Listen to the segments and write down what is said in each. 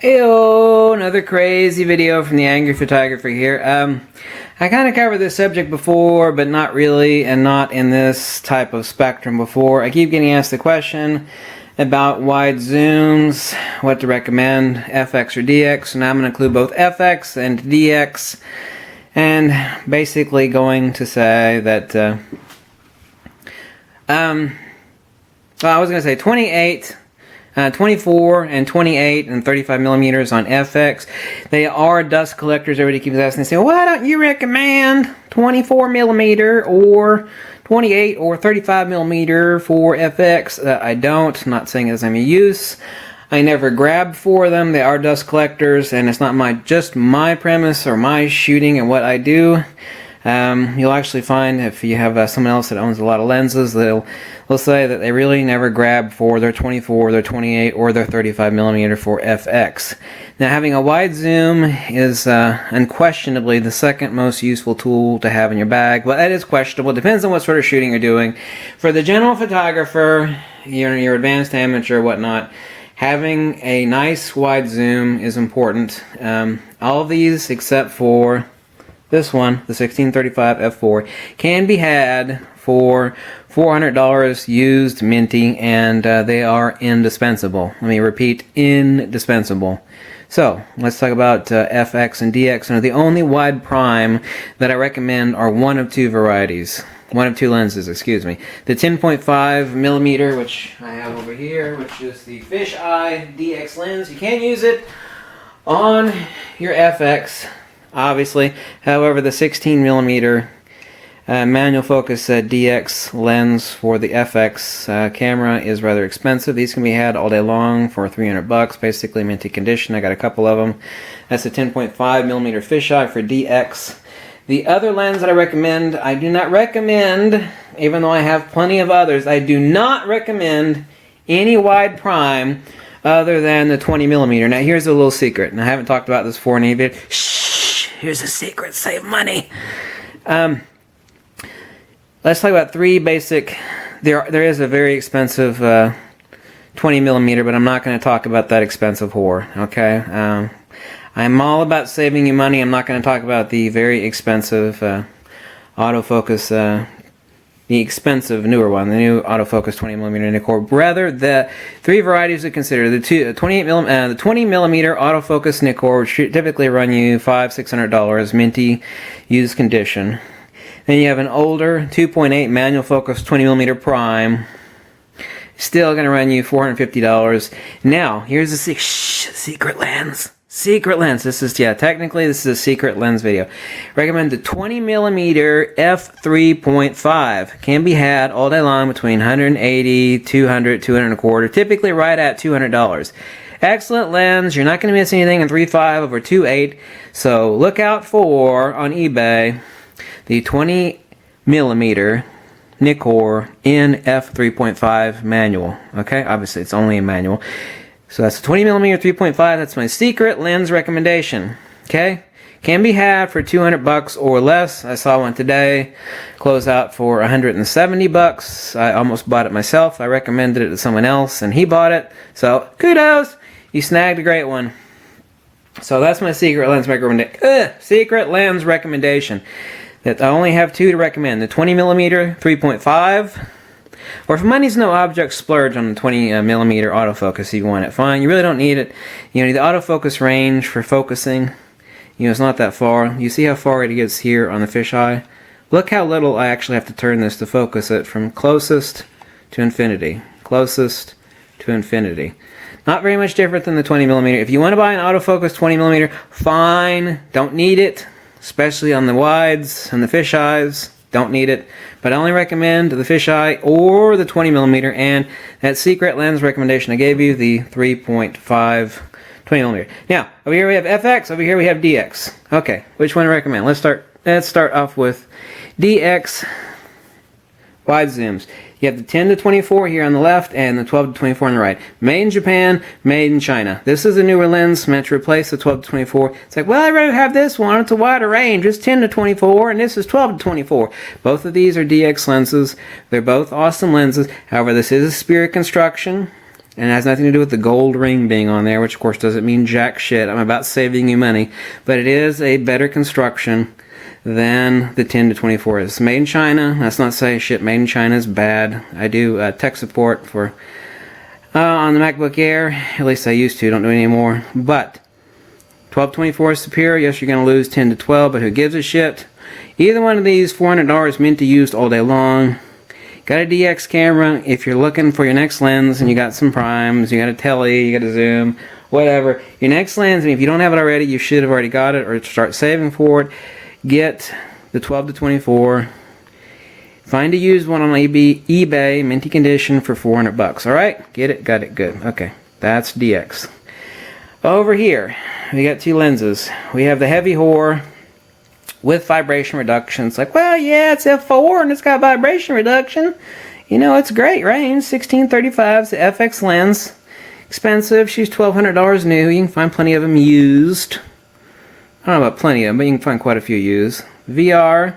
Heyo, another crazy video from the Angry Photographer here. I kind of covered this subject before, but not really, and not in this type of spectrum before. I keep getting asked the question about wide zooms, what to recommend, FX or DX, and I'm going to include both FX and DX, and basically going to say that, well, I was going to say 28, 24 and 28 and 35 millimeters on FX. They are dust collectors. Everybody keeps asking, they say, why don't you recommend 24 millimeter or 28 or 35 millimeter for FX? I don't. I'm not saying it doesn't have any use. I never grab for them. They are dust collectors, and it's not just my premise or my shooting and what I do. You'll actually find if you have someone else that owns a lot of lenses, they'll say that they really never grab for their 24, their 28, or their 35 millimeter for FX. Now, having a wide zoom is unquestionably the second most useful tool to have in your bag. Well, that is questionable. It depends on what sort of shooting you're doing. For the general photographer, your advanced amateur, whatnot, having a nice wide zoom is important. All of these except for this one, the 1635 f4, can be had for $400 used, minty, and they are indispensable. Let me repeat, indispensable. So, let's talk about FX and DX. And the only wide prime that I recommend are one of two varieties. One of two lenses, excuse me. The 10.5 millimeter, which I have over here, which is the fisheye DX lens. You can use it on your FX, obviously. However, the 16 millimeter manual focus DX lens for the FX camera is rather expensive. These can be had all day long for $300, basically minty condition. I got a couple of them. That's a 10.5 millimeter fisheye for DX. The other lens that I recommend, I do not recommend, even though I have plenty of others, I do not recommend any wide prime other than the 20 millimeter. Now here's a little secret, and I haven't talked about this before in any video. Shh! Here's a secret, save money. Let's talk about three basic. There is a very expensive 20 millimeter, but I'm not going to talk about that expensive whore. Okay. I'm all about saving you money. I'm not going to talk about the very expensive autofocus, the expensive newer one, the new autofocus 20 millimeter Nikon. Rather, the three varieties to consider: the 20 millimeter autofocus Nikon, which typically run you $500–600, minty, used condition. Then you have an older 2.8 manual focus 20 millimeter prime, still going to run you $450. Now, here's the secret lens. Secret lens. This is, technically this is a secret lens video. Recommend the 20 millimeter f3.5. Can be had all day long between $180, $200, $225, typically right at $200. Excellent lens. You're not going to miss anything in 3.5 over 2.8. So look out for, on eBay, the 20 millimeter Nikon in f3.5 manual. Okay, obviously it's only a manual. So that's a 20 millimeter 3.5. That's my secret lens recommendation. Okay, can be had for $200 or less. I saw one today, close out for $170. I almost bought it myself. I recommended it to someone else, and he bought it. So kudos, you snagged a great one. So that's my secret lens recommendation. That I only have two to recommend: the 20 millimeter 3.5. Or if money's no object, splurge on the 20 millimeter autofocus if you want it. Fine, you really don't need it. The autofocus range for focusing, it's not that far. You see how far it gets here on the fisheye? Look how little I actually have to turn this to focus it from closest to infinity. Closest to infinity. Not very much different than the 20 millimeter. If you want to buy an autofocus 20 millimeter, fine. Don't need it, especially on the wides and the fisheyes. Don't need it, but I only recommend the fisheye or the 20 millimeter, and that secret lens recommendation I gave you, the 3.5 20 millimeter. Now, over here we have FX, over here we have DX. Okay, which one to recommend? Let's start off with DX wide zooms. You have the 10-24 here on the left and the 12-24 on the right. Made in Japan, made in China. This is a newer lens meant to replace the 12-24. It's like, well, I'd rather have this one. It's a wider range. It's 10-24 and this is 12-24. Both of these are DX lenses. They're both awesome lenses. However, this is a Spirit construction. And it has nothing to do with the gold ring being on there, which of course doesn't mean jack shit. I'm about saving you money. But it is a better construction than the 10 to 24 is. Made in China. That's not to say shit made in China is bad. I do tech support for on the MacBook Air. At least I used to. Don't do it anymore. But 12-24 is superior. Yes, you're going to lose 10 to 12, but who gives a shit? Either one of these, $400 meant to use all day long. Got a DX camera. If you're looking for your next lens and you got some primes, you got a tele, you got a zoom, whatever. Your next lens, and if you don't have it already, you should have already got it or start saving for it. Get the 12 to 24. Find a used one on eBay, minty condition for $400. All right? Get it? Got it. Good. Okay. That's DX. Over here, we got two lenses. We have the heavy whore with vibration reduction. It's like, well, yeah, it's f4 and it's got vibration reduction. You know, it's great range. 1635 is the FX lens. Expensive. She's $1,200 new. You can find plenty of them used. I don't know about plenty of them, but you can find quite a few used. VR,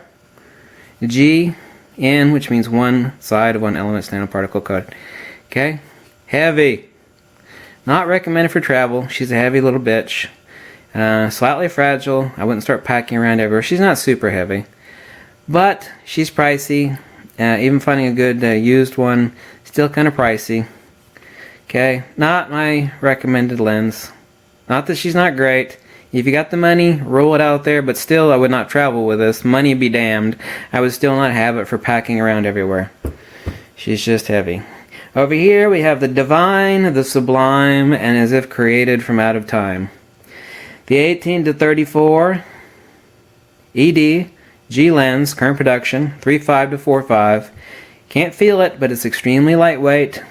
G, N, which means one side of one element nanoparticle coated. Okay? Heavy. Not recommended for travel. She's a heavy little bitch. Slightly fragile. I wouldn't start packing around everywhere. She's not super heavy. But she's pricey. Even finding a good used one, still kind of pricey. Okay? Not my recommended lens. Not that she's not great. If you got the money, roll it out there. But still, I would not travel with this. Money be damned. I would still not have it for packing around everywhere. She's just heavy. Over here, we have the divine, the sublime, and as if created from out of time. The 18 to 34 ED G lens, current production, 3.5 to 4.5. Can't feel it, but it's extremely lightweight.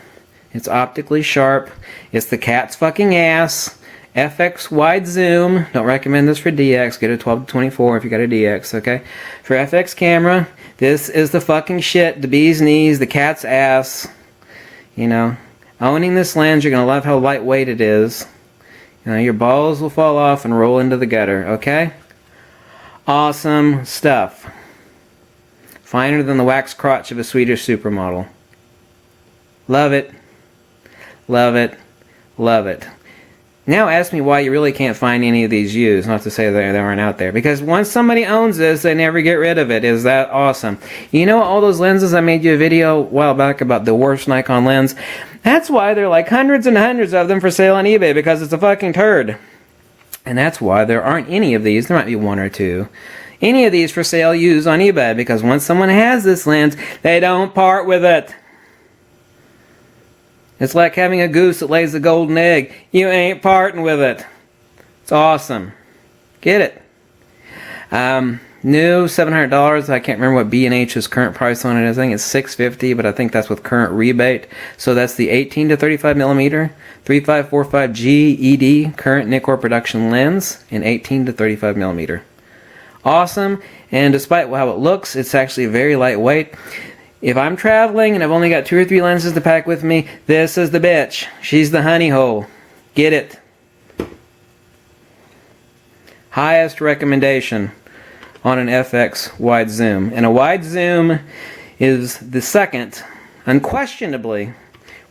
It's optically sharp. It's the cat's fucking ass. FX wide zoom. Don't recommend this for DX. Get a 12 to 24 if you got a DX, okay? For FX camera, this is the fucking shit. The bee's knees, the cat's ass. You know, owning this lens, you're going to love how lightweight it is. You know, your balls will fall off and roll into the gutter, okay? Awesome stuff. Finer than the wax crotch of a Swedish supermodel. Love it. Love it. Love it. Now ask me why you really can't find any of these used. Not to say they aren't out there. Because once somebody owns this, they never get rid of it. Is that awesome? You know all those lenses I made you a video a while back about the worst Nikon lens? That's why there are like hundreds and hundreds of them for sale on eBay. Because it's a fucking turd. And that's why there aren't any of these. There might be one or two. Any of these for sale used on eBay. Because once someone has this lens, they don't part with it. It's like having a goose that lays a golden egg. You ain't parting with it. It's awesome. Get it. New $700. I can't remember what B&H's current price on it is. I think it's $650, but I think that's with current rebate. So that's the 18 to 35 millimeter 3545G ED current Nikon production lens in 18 to 35 millimeter. Awesome. And despite how it looks, it's actually very lightweight. If I'm traveling and I've only got 2 or 3 lenses to pack with me, this is the bitch. She's the honey hole. Get it. Highest recommendation on an FX wide zoom. And a wide zoom is the second, unquestionably,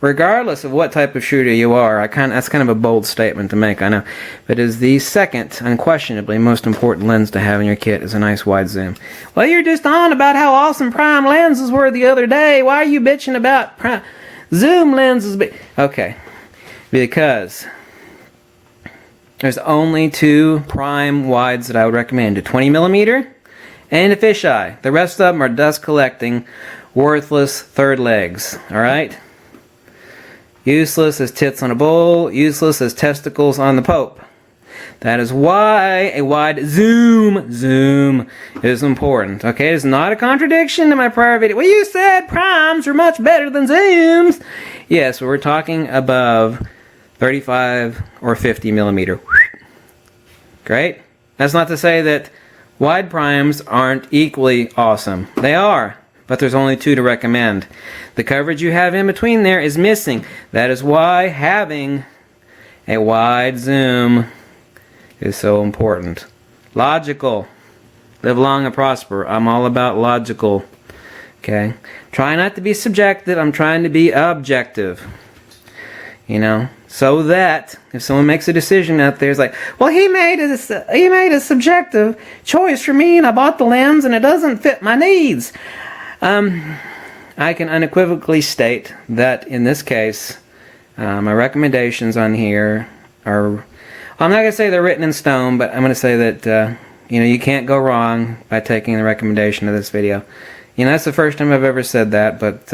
regardless of what type of shooter you are. That's kind of a bold statement to make, I know. But is the second, unquestionably, most important lens to have in your kit is a nice wide zoom. Well, you're just on about how awesome prime lenses were the other day. Why are you bitching about prime zoom lenses? Okay. Because there's only 2 prime wides that I would recommend. A 20 millimeter and a fisheye. The rest of them are dust collecting, worthless third legs. Alright? Useless as tits on a bull, useless as testicles on the Pope. That is why a wide zoom is important. Okay, it's not a contradiction to my prior video. Well, you said primes are much better than zooms. Yes, we're talking above 35 or 50 millimeter. Great. That's not to say that wide primes aren't equally awesome. They are. But there's only 2 to recommend. The coverage you have in between there is missing. That is why having a wide zoom is so important. Logical. Live long and prosper. I'm all about logical. Okay? Try not to be subjective. I'm trying to be objective. You know, so that if someone makes a decision out there, it's like, well, he made a subjective choice for me, and I bought the lens, and it doesn't fit my needs. I can unequivocally state that in this case, my recommendations on here are, well, I'm not going to say they're written in stone, but I'm going to say that, you know, you can't go wrong by taking the recommendation of this video. You know, that's the first time I've ever said that, but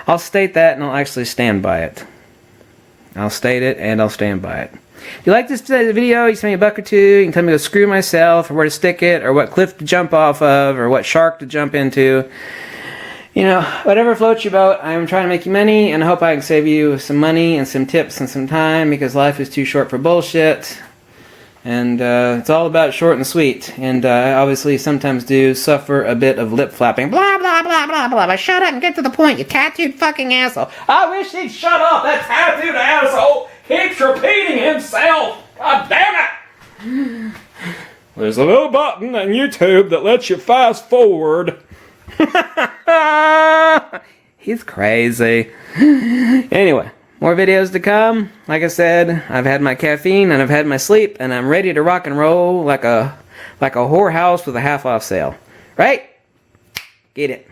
I'll state that and I'll actually stand by it. I'll state it and I'll stand by it. If you like this video, you send me a buck or two, you can tell me to screw myself, or where to stick it, or what cliff to jump off of, or what shark to jump into. You know, whatever floats your boat. I'm trying to make you money, and I hope I can save you some money and some tips and some time, because life is too short for bullshit. And it's all about short and sweet. And I obviously sometimes do suffer a bit of lip flapping. Blah, blah, blah, blah, blah. But shut up and get to the point, you tattooed fucking asshole. I wish he'd shut up. That tattooed asshole keeps repeating himself. God damn it. There's a little button on YouTube that lets you fast forward. He's crazy. Anyway. More videos to come. Like I said, I've had my caffeine and I've had my sleep, and I'm ready to rock and roll like a whorehouse with a half-off sale. Right? Get it.